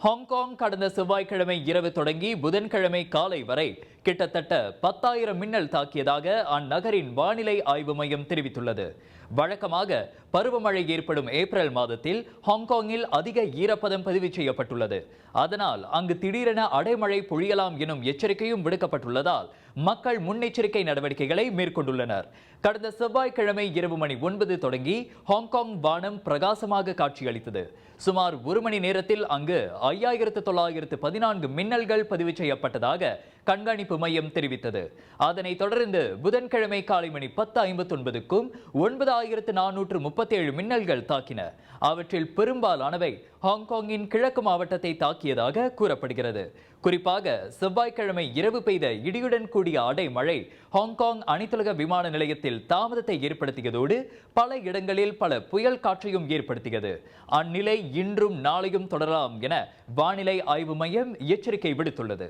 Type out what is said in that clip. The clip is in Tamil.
ஹாங்காங் கடந்த செவ்வாய்க்கிழமை இரவு தொடங்கி புதன்கிழமை காலை வரை கிட்டத்தட்ட 10,000 மின்னல் தாக்கியதாக அந்நகரின் வானிலை ஆய்வு மையம் தெரிவித்துள்ளது. வழக்கமாக பருவமழை ஏற்படும் ஏப்ரல் மாதத்தில் ஹாங்காங்கில் அதிக ஈரப்பதம் பதிவு செய்யப்பட்டுள்ளது. அதனால் அங்கு திடீரென அடைமழை பொழியலாம் எனும் எச்சரிக்கையும் விடுக்கப்பட்டுள்ளதால் மக்கள் முன்னெச்சரிக்கை நடவடிக்கைகளை மேற்கொண்டுள்ளனர். கடந்த செவ்வாய்க்கிழமை இரவு மணி 9 தொடங்கி ஹாங்காங் வானம் பிரகாசமாக காட்சியளித்தது. சுமார் 1 மணி நேரத்தில் அங்கு 5,914 மின்னல்கள் பதிவு செய்யப்பட்டதாக கண்காணிப்பு மையம் தெரிவித்தது. அதனைத் தொடர்ந்து புதன்கிழமை காலை மணி 10:59க்கும் 9,437 மின்னல்கள் தாக்கின. அவற்றில் பெரும்பாலானவை ஹாங்காங்கின் கிழக்கு மாவட்டத்தை தாக்கியதாக கூறப்படுகிறது. குறிப்பாக செவ்வாய்க்கிழமை இரவு பெய்த இடியுடன் கூடிய அடைமழை ஹாங்காங் அனைத்துலக விமான நிலையத்தில் தாமதத்தை ஏற்படுத்தியதோடு பல இடங்களில் பல புயல் காற்றையும் ஏற்படுத்தியது. அந்நிலை இன்றும் நாளையும் தொடரலாம் என வானிலை ஆய்வு மையம் எச்சரிக்கை விடுத்துள்ளது.